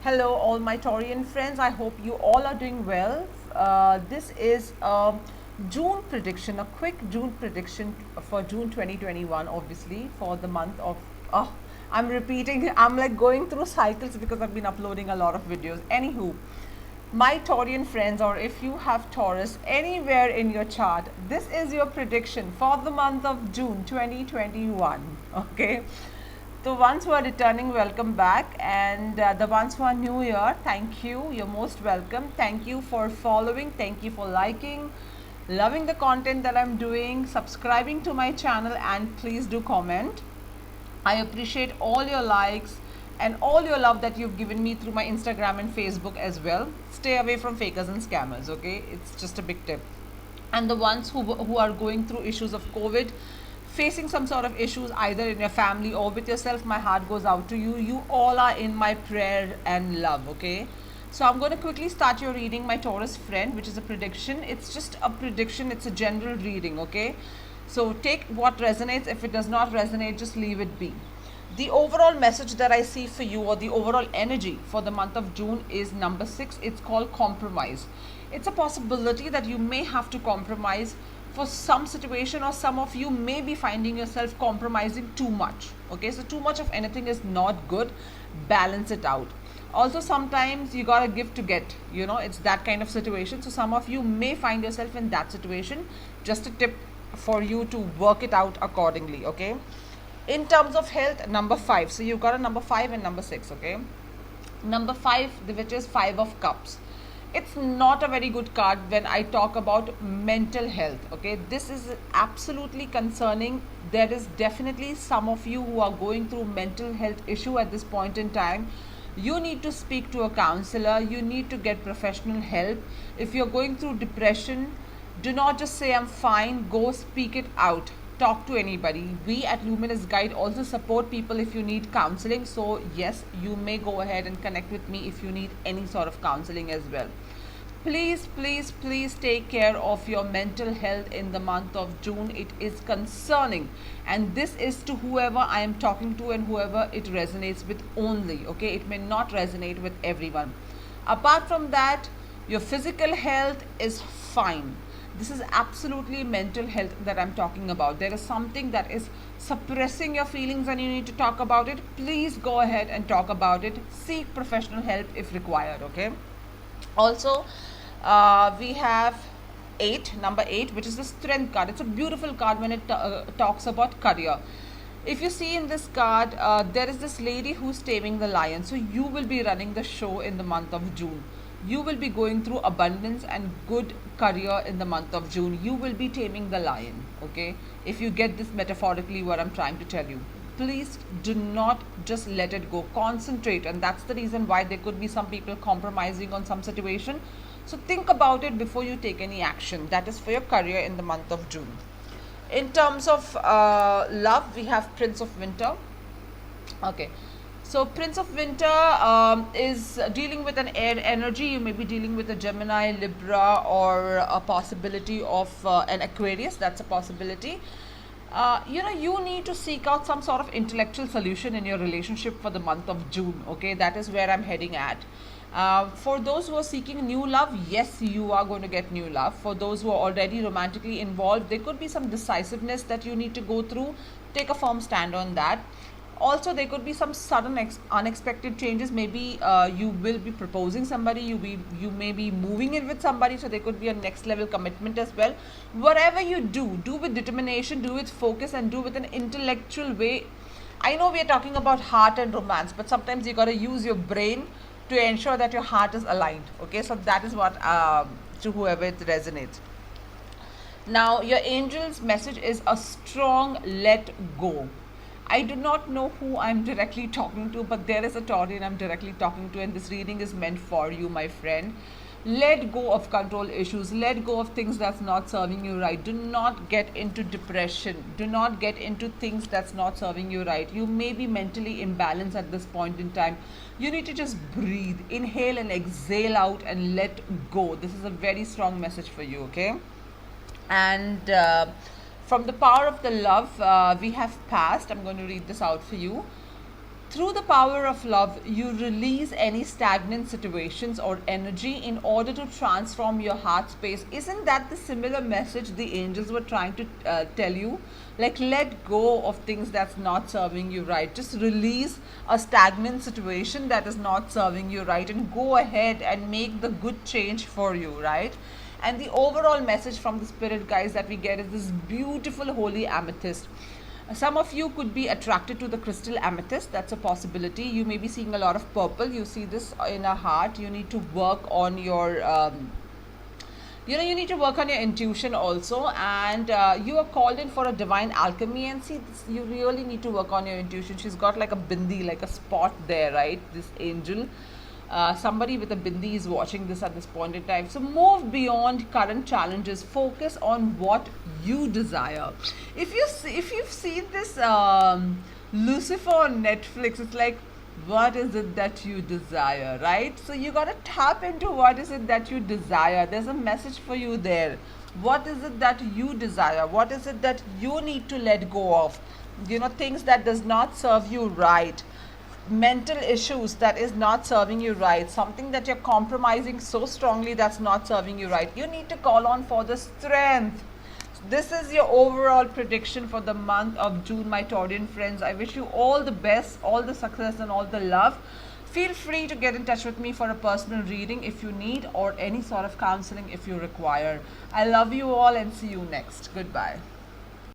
Hello, all my Taurian friends. I hope you all are doing well. This is a June prediction, a quick June prediction for June 2021, obviously, for the month of. Oh, I'm repeating, I'm like going through cycles because I've been uploading a lot of videos. Anywho, my Taurian friends, or if you have Taurus anywhere in your chart, this is your prediction for the month of June 2021. Okay. The ones who are returning, welcome back. And the ones who are new here, thank you. You're most welcome. Thank you for following. Thank you for liking, loving the content that I'm doing, subscribing to my channel, and please do comment. I appreciate all your likes and all your love that you've given me through my Instagram and Facebook as well. Stay away from fakers and scammers, okay? It's just a big tip. And the ones who are going through issues of COVID, facing some sort of issues either in your family or with yourself, my heart goes out to you. You all are in my prayer and love, okay? So I'm going to quickly start your reading, my Taurus friend, which is a prediction. It's just a prediction, it's a general reading, okay? So take what resonates. If it does not resonate, just leave it be. The overall message that I see for you, or the overall energy for the month of June, is number 6. It's called compromise. It's a possibility that you may have to compromise for some situation, or some of you may be finding yourself compromising too much. Okay, so too much of anything is not good. Balance it out. Also, sometimes you gotta give to get, it's that kind of situation. So some of you may find yourself in that situation. Just a tip for you to work it out accordingly. Okay, in terms of health, number 5. So you've got a number 5 and number 6. Okay, number 5, which is 5 of cups. It's not a very good card when I talk about mental health. Okay, this is absolutely concerning. There is definitely some of you who are going through mental health issue at this point in time. You need to speak to a counselor. You need to get professional help. If you're going through depression, do not just say I'm fine. Go speak it out. Talk to anybody. We at Luminous Guide also support people if you need counseling. So yes, you may go ahead and connect with me if you need any sort of counseling as well. Please, please, please take care of your mental health in the month of June. It is concerning, and this is to whoever I am talking to and whoever it resonates with only. Okay, it may not resonate with everyone. Apart from that, your physical health is fine. This is absolutely mental health that I'm talking about. There is something that is suppressing your feelings and you need to talk about it. Please go ahead and talk about it. Seek professional help if required. Okay, also we have 8, number 8, which is the strength card. It's a beautiful card when it talks about career. If you see in this card, there is this lady who's taming the lion. So you will be running the show in the month of June. You will be going through abundance and good career in the month of June. You will be taming the lion. Okay, if you get this metaphorically, what I'm trying to tell you, please do not just let it go. Concentrate. And that's the reason why there could be some people compromising on some situation. So think about it before you take any action. That is for your career in the month of June. In terms of love, we have Prince of Winter. Okay, so Prince of Winter is dealing with an air energy. You may be dealing with a Gemini, Libra, or a possibility of an Aquarius. That's a possibility. You need to seek out some sort of intellectual solution in your relationship for the month of June. Okay, that is where I'm heading at. For those who are seeking new love, yes, you are going to get new love. For those who are already romantically involved, there could be some decisiveness that you need to go through. Take a firm stand on that. Also, there could be some sudden unexpected changes. Maybe you will be proposing somebody, you may be moving in with somebody, so there could be a next level commitment as well. Whatever you do with determination, do with focus, and do with an intellectual way. I know we are talking about heart and romance, but sometimes you got to use your brain to ensure that your heart is aligned. Okay, so that is what to whoever it resonates. Now, your angel's message is a strong let go. I do not know who I'm directly talking to, but there is a Taurian I'm directly talking to, and this reading is meant for you, my friend. Let go of control issues. Let go of things that's not serving you right. Do not get into depression. Do not get into things that's not serving you right. You may be mentally imbalanced at this point in time. You need to just breathe, inhale and exhale out, and let go. This is a very strong message for you, okay? And from the power of the love, we have passed. I'm going to read this out for you. Through the power of love, you release any stagnant situations or energy in order to transform your heart space. Isn't that the similar message the angels were trying to tell you? Like, let go of things that's not serving you right. Just release a stagnant situation that is not serving you right and go ahead and make the good change for you, right? And the overall message from the spirit guides that we get is this beautiful holy amethyst. Some of you could be attracted to the crystal amethyst. That's a possibility. You may be seeing a lot of purple. You see this in a heart. You need to work on your you need to work on your intuition also, and you are called in for a divine alchemy. And see this, you really need to work on your intuition. She's got like a bindi, like a spot there, right? This angel, somebody with a bindi is watching this at this point in time. So move beyond current challenges, focus on what you desire. If you've seen this Lucifer on Netflix, it's like, what is it that you desire, right? So you got to tap into what is it that you desire. There's a message for you there. What is it that you desire? What is it that you need to let go of? Things that does not serve you right, mental issues that is not serving you right, something that you're compromising so strongly that's not serving you right. You need to call on for the strength. This is your overall prediction for the month of June, my Taurian friends. I wish you all the best, all the success and all the love. Feel free to get in touch with me for a personal reading if you need, or any sort of counseling if you require. I love you all and see you next. Goodbye.